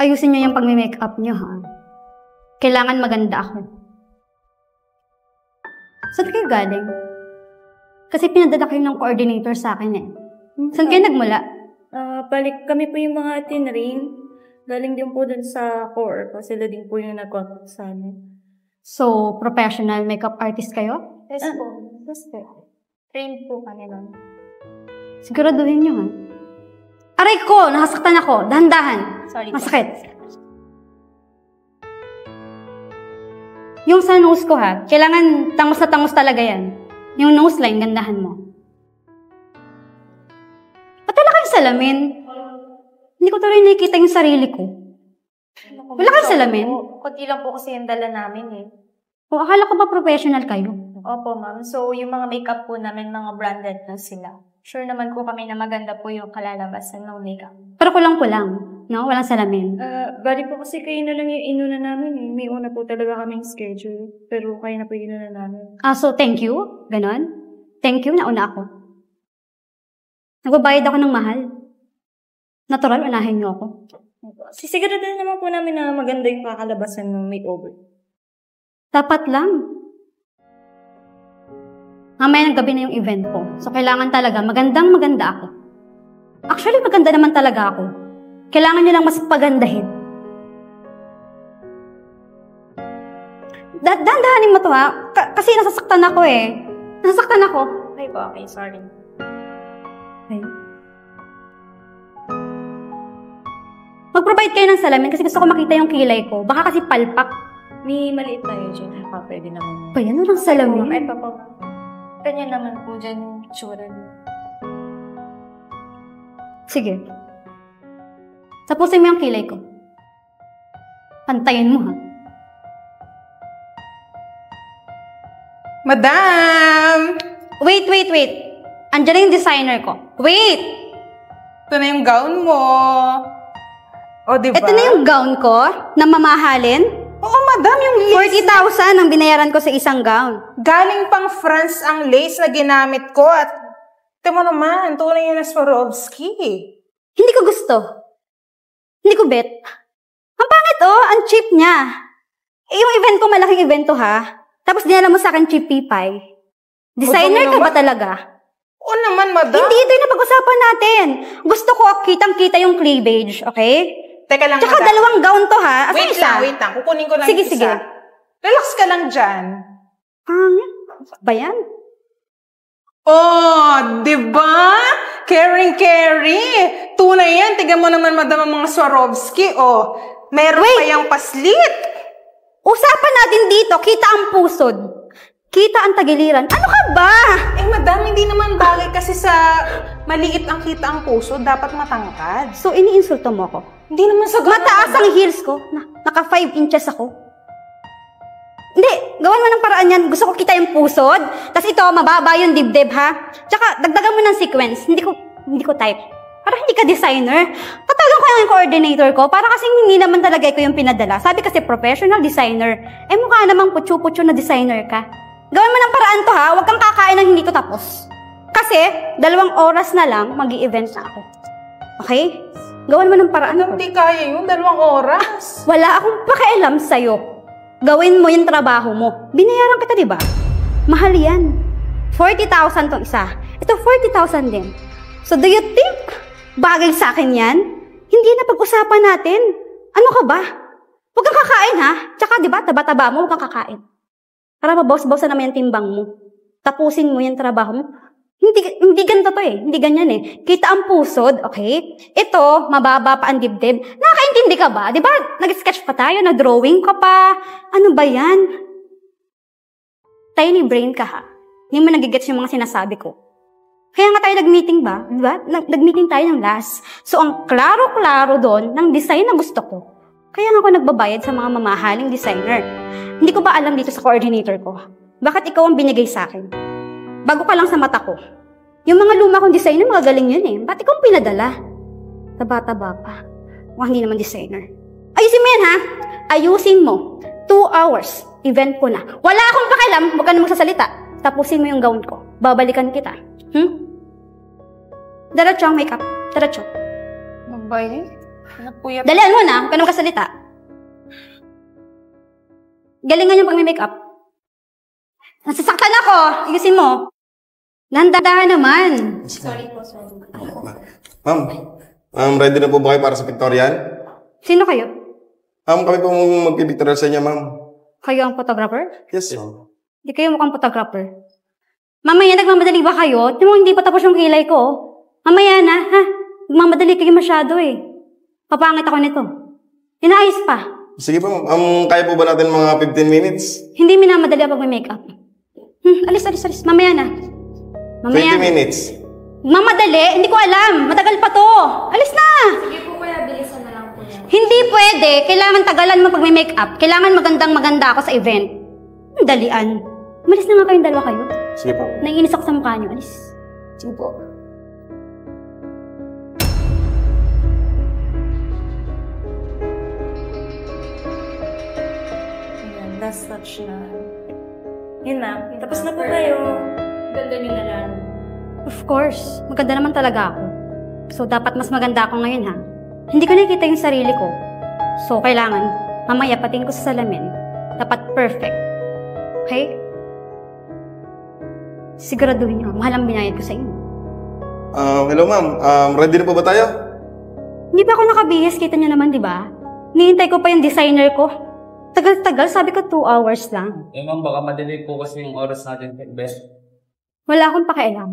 Ayusin niyo yung pag-make-up niyo, ha? Kailangan maganda ako. Saan kayo galing? Kasi pinadala kayo ng coordinator sa akin eh. Saan kayo nagmula? Balik kami po yung mga tinrain. Galing din po dun sa core. Kasi sila din po yung nag-contact sa amin. So, professional makeup artist kayo? Yes po. Yes po. Trained po kami nun. Siguraduhin niyo, ha? Aray ko! Nakasaktan ako! Dahan-dahan! Sorry. Masakit. Yung sa nose ko, ha? Kailangan tangos na tangos talaga yan. Yung nose line, gandahan mo. Ba't wala kayong salamin? Hindi ko tuloy nakikita yung sarili ko. Wala kayong salamin? Kunti lang po kasi yung dala namin eh. O, akala ko ba professional kayo? Opo, ma'am. So, yung mga makeup po namin, mga branded na sila. Sure naman po kami na maganda po yung kalalabasan ng makeup. Pero kulang-kulang, no? Walang salamin. Bali po kasi kayo na lang yung inuna namin eh. May una po talaga kaming schedule. Pero kayo na po yung inuna namin. So thank you? Ganon? Thank you, nauna ako. Nagbabayad ako ng mahal. Natural, unahin niyo ako. Sisiguraduhin naman po namin na maganda yung kakalabasan ng makeover. Dapat lang. Mamaya ng gabi na yung event ko. So, kailangan talaga, magandang-maganda ako. Actually, maganda naman talaga ako. Kailangan nyo lang mas pagandahin. Dahan-dahanin mo to, ha? Kasi nasasaktan ako eh. Nasasaktan ako. Okay po, okay. Sorry. Okay. Mag-provide kayo ng salamin kasi gusto ko makita yung kilay ko. Baka kasi palpak. May maliit tayo dyan. Pwede naman. Pa yan, walang salamin. Ay, papa. Kanya naman po dyan yung tsura. Sige. Tapusin mo yung kilay ko. Pantayin mo, ha? Madam! Wait. Andiyan na yung designer ko. Wait! Ito na yung gown mo. O, diba? Ito na yung gown ko na mamahalin. Oo, madam, yung lace. 40,000 ang binayaran ko sa isang gown. Galing pang France ang lace na ginamit ko at ito mo naman, tunay yun na Swarovski. Hindi ko gusto. Hindi ko bet. Ang pangit ang cheap niya. Yung event ko, malaking event to ha. Tapos dinala mo sa akin cheap pipay. Designer ka ba talaga? Oo naman, madam. Hindi ito yung napag-usapan natin. Gusto ko kitang-kita yung cleavage, okay? Teka lang, tsaka madam. 2 gown to ha. Asa isa? Wait lang. Kukunin ko lang sige, isa. Sige. Relax ka lang dyan. Ba yan? Oh, diba? Caring. Tunay yan. Tignan mo naman, madam, ang mga Swarovski. Oh, meron pa yung paslit. Usapan natin dito, kita ang pusod. Kita ang tagiliran. Ano ka ba? Eh, madam, hindi naman bagay kasi sa maliit ang kita ang puso. Dapat matangkad. So, iniinsulto mo ako? Hindi naman sa ganun. Mataas ang heels ko. Naka 5 inches ako. Hindi, gawan mo ng paraan yan. Gusto ko kita yung pusod. Tapos ito, mababa yung dibdib, ha? Tsaka, dagdagan mo ng sequence. Hindi ko type. Para hindi ka designer. Tatawagan ko yung coordinator ko para kasi hindi naman talaga ko yung pinadala. Sabi kasi professional designer. Eh, mukha namang putyo-putyo na designer ka. Gawin mo ng paraan to, ha? Huwag kang kakain ng hindi to tapos. Kasi, 2 oras na lang, mag-i-event na ako. Okay? Gawin mo ng paraan to. Hindi kaya yun, 2 oras. Wala akong pakialam sa'yo. Gawin mo yung trabaho mo. Binayaran kita, di ba? Mahal yan. 40,000 tong isa. Ito, 40,000 din. So, do you think bagay sa akin yan? Hindi na pag-usapan natin. Ano ka ba? Huwag kang kakain, ha? Tsaka, di ba, taba-taba mo, huwag kang kakain. Para mabawas-bawasan naman yung timbang mo. Tapusin mo yung trabaho mo. Hindi ganito to eh. Hindi ganyan eh. Kita ang pusod, okay? Ito, mababa pa ang dibdib. Nakakaintindi ka ba? Di ba, nag-sketch pa tayo, nag-drawing ka pa. Ano ba yan? Tiny brain ka ha. Hindi mo nagigets yung mga sinasabi ko. Kaya nga tayo nag-meeting ba? Di ba? Nag-meeting tayo ng last. So, ang klaro-klaro doon ng design na gusto ko. Kaya nga ako nagbabayad sa mga mamahaling designer. Hindi ko ba alam dito sa coordinator ko? Bakit ikaw ang binigay sa akin? Bago ka lang sa mata ko. Yung mga luma kong designer, mga galing yun eh. Ba't ikaw ang pinadala? Taba-taba pa. Hindi naman designer. Ayusin mo yan ha? Ayusin mo. 2 hours. Event ko na. Wala akong pakialam. Huwag ka na magsasalita. Tapusin mo yung gown ko. Babalikan kita. Diretso ang makeup. Diretso. Magbayad? Nagpuyat. Dalian mo na, huwag ka nang kasalita. Galingan yung pag-makeup. Nasasaktan ako! Ayusin mo. Dahan-dahan naman. Sorry po, sorry. Ma'am, ready na po ba kayo para sa pictorial? Sino kayo? Kami po magpipictorial sa inyo, ma'am. Kayo ang photographer? Yes, ma'am. Hindi kayo mukhang photographer. Mamaya, nagmamadali ba kayo? Tingnan mo, hindi pa tapos yung kilay ko. Mamaya na, ha? Nagmamadali kayo masyado eh. Papangit ako nito. Inaayos pa. Sige po, ma'am. Kaya po ba natin mga 15 minutes? Hindi minamadali ang pag-makeup. Alis. Mamaya na. 20 minutes. Mamadali? Hindi ko alam. Matagal pa to. Alis na! Sige po kuya, bilisan na lang po yan. Hindi pwede. Kailangan tagalan mo pag may make-up. Kailangan maganda ako sa event. Ang dalian. Malis na nga kayong dalawa kayo. Sige po. Naiinis ako sa mukha niyo. Alis. Sige po. Ayan, last touch na. Yun na, tapos na po kayo. Ganda nyo na lang. Of course. Maganda naman talaga ako. So, dapat mas maganda ako ngayon, ha? Hindi ko nakikita yung sarili ko. So, kailangan, mamaya patingin ko sa salamin. Dapat perfect. Okay? Siguraduhin nyo. Mahal ang binayad ko sa inyo. Hello, ma'am. Ready na po ba tayo? Hindi pa ako nakabihis. Kita nyo naman, di ba? Nihintay ko pa yung designer ko. Tagal-tagal. Sabi ko 2 hours lang. Ma'am, baka madali po kasi yung oras natin, Beth. Wala akong pakialam.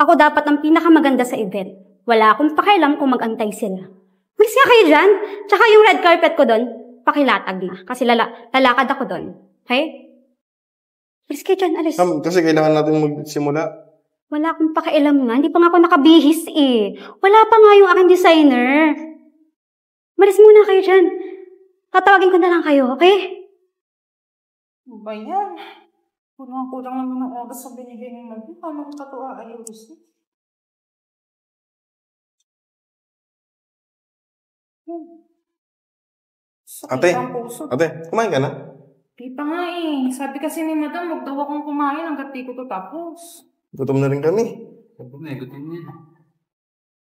Ako dapat ang pinakamaganda sa event. Wala akong pakialam kung mag-antay sila. Malis nga kayo dyan. Tsaka yung red carpet ko doon, pakilatag na. Kasi lalakad ako doon. Okay? Malis kayo dyan, alis. Ma'am, kasi kailangan natin magsimula. Wala akong pakialam nga. Hindi pa nga ako nakabihis eh. Wala pa nga yung aking designer. Malis muna kayo dyan. Tatawagin ko na lang kayo, okay? Ano ba yan? Kulang naman ng oras sa binigay ni Magdi. Paano ko katuwa ayusin? Ate, kumain ka na? Di pa nga eh. Sabi kasi ni Madam, huwag daw akong kumain hanggat di ko to tapos. Gutom na rin kami. Gutom niya.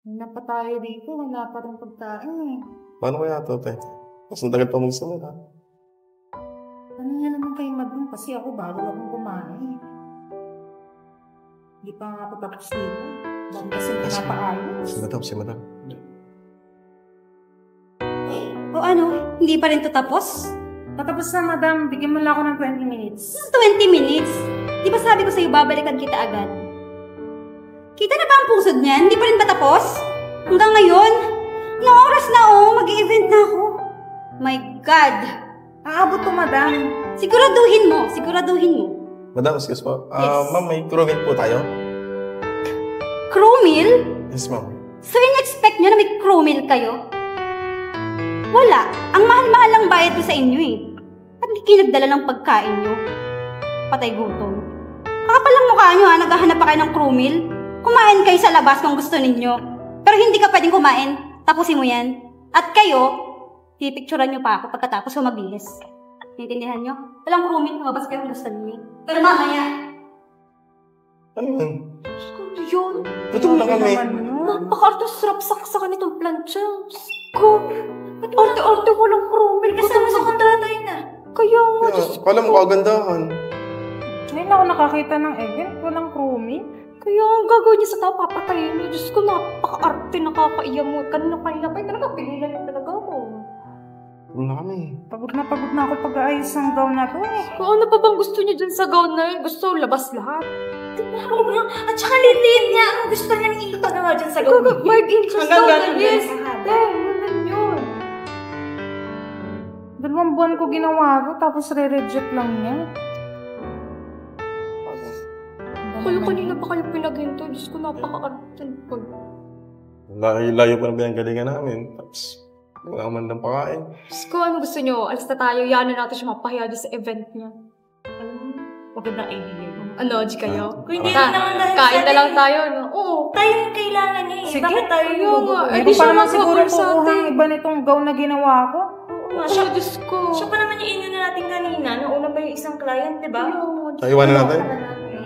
Wala pa tayo dito. Wala pa rin pagkain eh. Paano kaya ito, ate? Mas natagal pa magsimula. Ano nga naman kay Madam? Kasi ako bago akong kumain. Hindi pa nga ako tapos dito. Dahil kasi pinapaayos. Si Madam. O ano? Hindi pa rin to tapos? Tatapos na, Madam. Bigyan mo lang ako ng 20 minutes. 20 minutes? Di ba sabi ko sa'yo, babalikan kita agad? Kita na ba ang pusod niyan? Hindi pa rin ba tapos? Hanggang ngayon? Ilang oras na mag-i-event na ako. My God! Aabot to, Madam. Siguraduhin mo. Madam, excuse po. Yes. Ma'am, may crew meal po tayo? Crew meal? Yes, ma'am. So, in-expect nyo na may crew meal kayo? Wala. Ang mahal-mahal lang bayad ko sa inyo eh. At hindi kayo nagdala ng pagkain nyo. Patay gutom. Kakapal lang mukha nyo ha, naghahanap pa kayo ng crew meal. Kumain kayo sa labas kung gusto ninyo. Pero hindi ka pwedeng kumain. Tapusin mo yan. At kayo, pipicturean nyo pa ako pagkatapos ko magbihis. Naintindihan nyo? Walang crew meal, lumabas kayo kung gusto ninyo. Pero mamaya. Ano yun? Ano yun? Gutom na kami. Napaka-sarap sa kanitong plancha. Ko. Arte-arte walang crew meal. Kasama sa tatay na. Kaya nga, Diyos ko. Kala mo kagandahan. Ngayon ako nakakita ng event. Walang crew meal. Kaya ang gagawin niya sa tao, papatayin niya. Diyos ko, napaka-arte, nakakaiya mo. Kanina talaga, pililan niya talaga ako. Gutom na kami. Pagod na ako pag-aayos ng gown na to eh. Kung ano pa bang gusto niya dyan sa gown na yun? Gusto labas lahat. At saka litin niya. Ang gusto niyang ipa na nga dyan sa gown. Mark interest daw na, yes. Ganun yun. 2 buwan ko ginawa ko, tapos re-reject lang niya. Kaya kanina pa kayo pinaghinto. Diyos ko, napaka-arte. Layo pa na pinanggalingan namin. Tapos, wala man ng pakain. Diyos ko, ano gusto niyo? Alis na tayo. Yanan natin siya mapahiya sa event niya. Magandang idea. Ano, di kayo? Kung hindi naman dahil kain na lang tayo, no? Oo, tayo yung kailangan niya eh. Sige. Bakit tayo Ayun yung nga. Eh, Hindi kung siya pa naman siguro mag-offer sa kukuha atin. ng iba nitong gown na ginawa ko. Oo nga, Siya, Diyos ko. siya pa naman yung inuna natin kanina. Nauna pa yung isang client, di ba? Iwanan natin?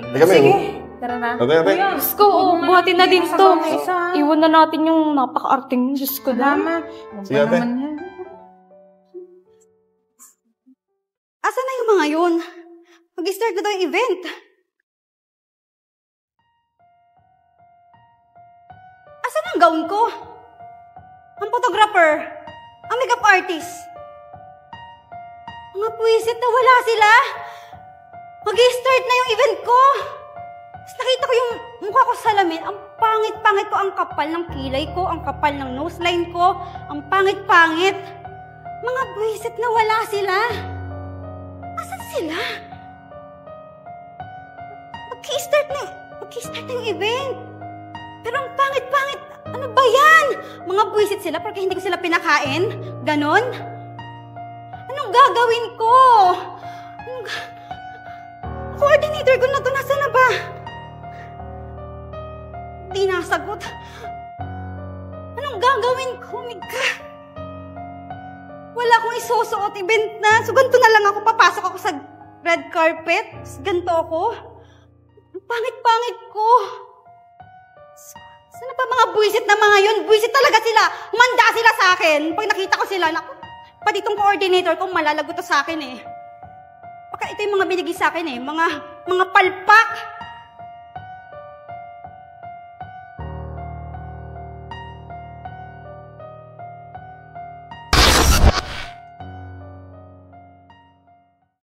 Teka, may Sige. Tara na. Ate. Diyos ko, buhatin na din to. Iwan na natin yung napaka-arting. Diyos ko na. Salamat. Sige, ate. Asa na yung mga yun? Mag-start na daw yung event. Asa na ang gown ko? Ang photographer? Ang makeup artist? Mga puwisit na wala sila. Mag-start na yung event ko. Tapos nakita ko yung mukha ko sa salamin. Ang pangit-pangit ko. Ang kapal ng kilay ko. Ang kapal ng nose line ko. Ang pangit-pangit. Mga puwisit na wala sila. Asan sila? Mag-start na yung event. Pero ang pangit-pangit. Ano ba yan? Mga buwisit sila porque hindi ko sila pinakain? Ganon? Anong gagawin ko? Coordinator ko na to. Nasaan na ba? Di nasagot. Anong gagawin ko? Mika? Wala akong isusuot. Event na. So, ganito na lang ako. Papasok ako sa red carpet. Ganito ako. Ang pangit-pangit ko. Sana pa mga buwisit na mga yun? Buwisit talaga sila. Humanda sila sa akin. Pag nakita ko sila, naku, pati itong coordinator ko, malalagot to sa akin eh. Baka ito yung mga binigay sa akin eh. Mga palpak.